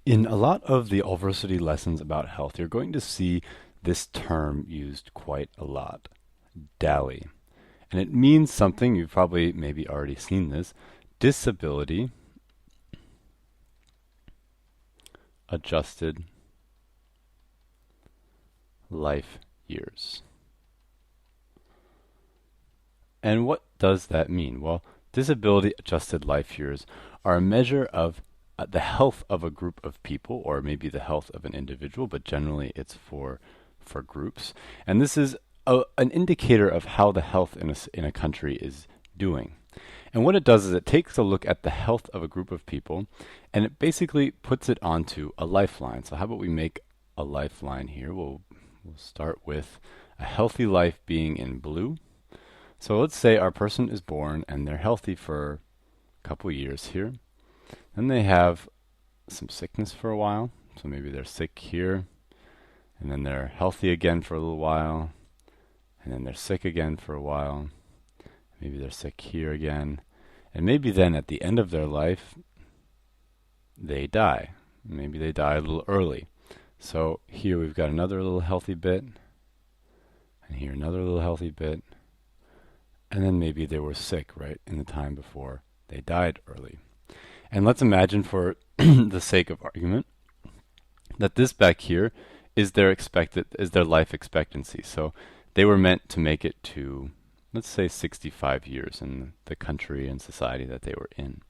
In a lot of the university lessons about health, you're going to see this term used quite a lot, DALY. And it means something, you've probably maybe already seen this, disability adjusted life years. And what does that mean? Well, disability adjusted life years are a measure of the health of a group of people, or maybe the health of an individual, but generally it's for groups. And this is an indicator of how the health in a country is doing. And what it does is it takes a look at the health of a group of people, and it basically puts it onto a lifeline. So how about we make a lifeline here? We'll start with a healthy life being in blue. So let's say our person is born and they're healthy for a couple years here. Then they have some sickness for a while. So maybe they're sick here, and then they're healthy again for a little while, and then they're sick again for a while. Maybe they're sick here again. And maybe then at the end of their life, they die. Maybe they die a little early. So here we've got another little healthy bit, and here another little healthy bit. And then maybe they were sick, right, in the time before they died early. And let's imagine, for the sake of argument, that this back here is their life expectancy. So they were meant to make it to, let's say, 65 years in the country and society that they were in.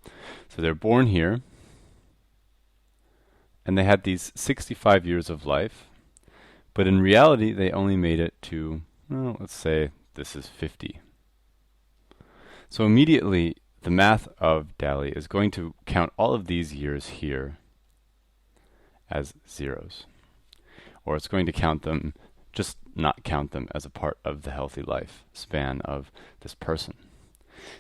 So they're born here, and they had these 65 years of life, but in reality they only made it to, well, let's say this is 50. So immediately the math of DALY is going to count all of these years here as zeros. Or it's going to count them, just not count them as a part of the healthy life span of this person.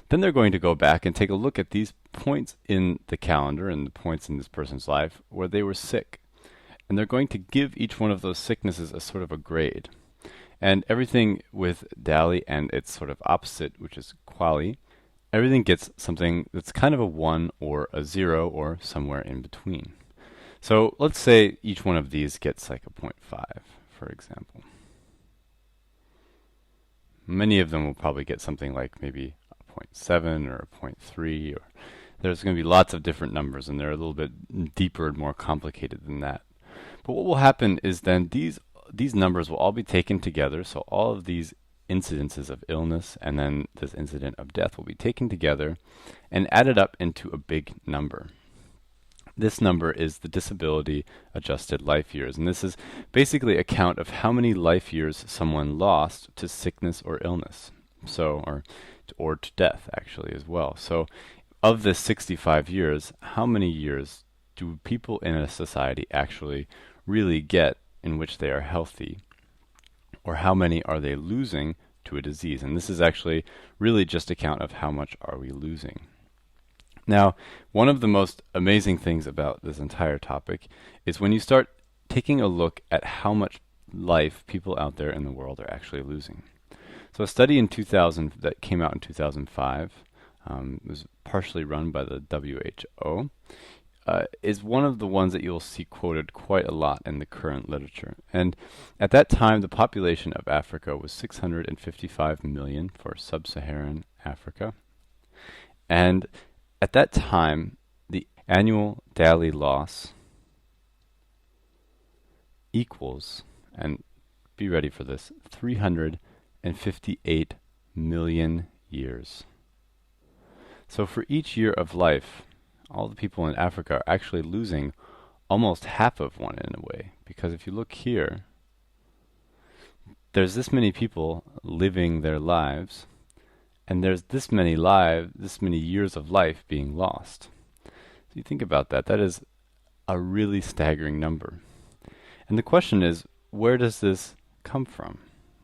Then they're going to go back and take a look at these points in the calendar and the points in this person's life where they were sick. And they're going to give each one of those sicknesses a sort of a grade. And everything with DALY and its sort of opposite, which is QALY, everything gets something that's kind of a 1 or a 0 or somewhere in between. So let's say each one of these gets like a 0.5, for example. Many of them will probably get something like maybe a 0.7 or a 0.3, or there's going to be lots of different numbers, and they're a little bit deeper and more complicated than that. But what will happen is then these numbers will all be taken together, so all of these incidences of illness and then this incident of death will be taken together and added up into a big number. This number is the disability adjusted life years, and this is basically a count of how many life years someone lost to sickness or illness, or to death actually as well. So of this 65 years, how many years do people in a society actually really get in which they are healthy? Or how many are they losing to a disease? And this is actually really just a count of how much are we losing. Now, one of the most amazing things about this entire topic is when you start taking a look at how much life people out there in the world are actually losing. So a study in 2000 that came out in 2005 was partially run by the WHO, is one of the ones that you'll see quoted quite a lot in the current literature. And at that time, the population of Africa was 655 million for sub-Saharan Africa. And at that time, the annual DALY loss equals, and be ready for this, 358 million years. So for each year of life, all the people in Africa are actually losing almost half of one in a way. Because if you look here, there's this many people living their lives, and there's this many years of life being lost. So you think about that, that is a really staggering number. And the question is, where does this come from?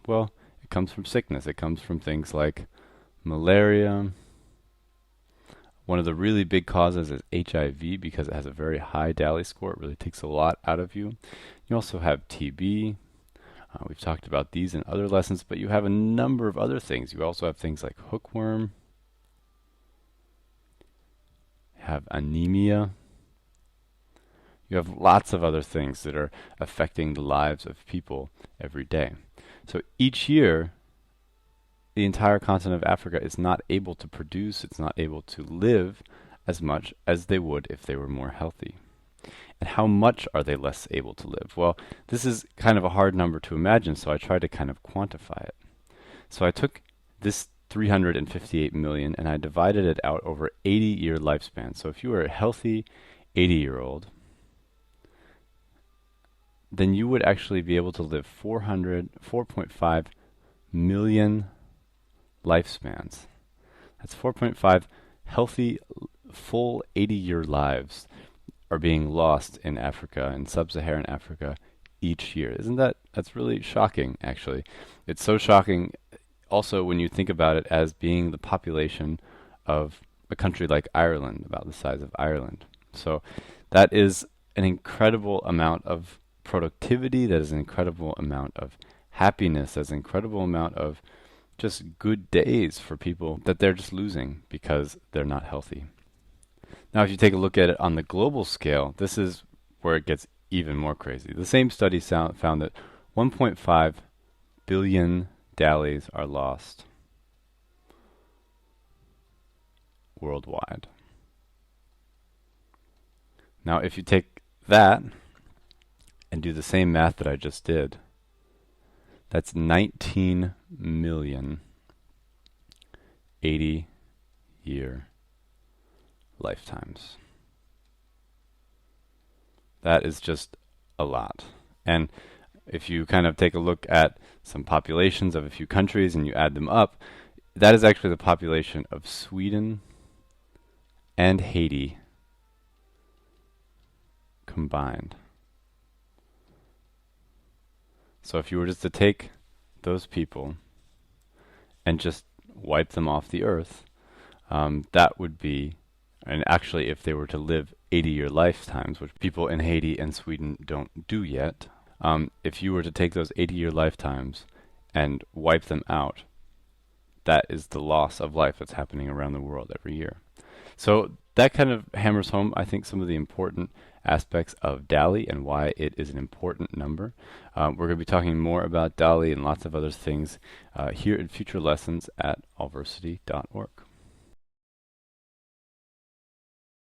Well, it comes from sickness. It comes from things like malaria. One of the really big causes is HIV, because it has a very high DALY score. It really takes a lot out of you. You also have TB. We've talked about these in other lessons, but you have a number of other things. You also have things like hookworm, have anemia. You have lots of other things that are affecting the lives of people every day. So each year, the entire continent of Africa is not able to produce, it's not able to live as much as they would if they were more healthy. And how much are they less able to live? Well, this is kind of a hard number to imagine, so I tried to kind of quantify it. So I took this 358 million and I divided it out over 80-year lifespan. So if you were a healthy 80-year-old, then you would actually be able to live 4.5 million lifespans. That's 4.5 healthy, full 80-year lives are being lost in Africa, in sub-Saharan Africa, each year. That's really shocking, actually. It's so shocking also when you think about it as being the population of a country like Ireland, about the size of Ireland. So that is an incredible amount of productivity, that is an incredible amount of happiness, that's an incredible amount of just good days for people that they're just losing because they're not healthy. Now, if you take a look at it on the global scale, this is where it gets even more crazy. The same study found that 1.5 billion DALYs are lost worldwide. Now, if you take that and do the same math that I just did, that's 19 million 80-year lifetimes. That is just a lot. And if you kind of take a look at some populations of a few countries and you add them up, that is actually the population of Sweden and Haiti combined. So if you were just to take those people and just wipe them off the earth, that would be, and actually if they were to live 80-year lifetimes, which people in Haiti and Sweden don't do yet, if you were to take those 80-year lifetimes and wipe them out, that is the loss of life that's happening around the world every year. So that kind of hammers home, I think, some of the important aspects of DALY and why it is an important number. We're going to be talking more about DALY and lots of other things here in future lessons at allversity.org.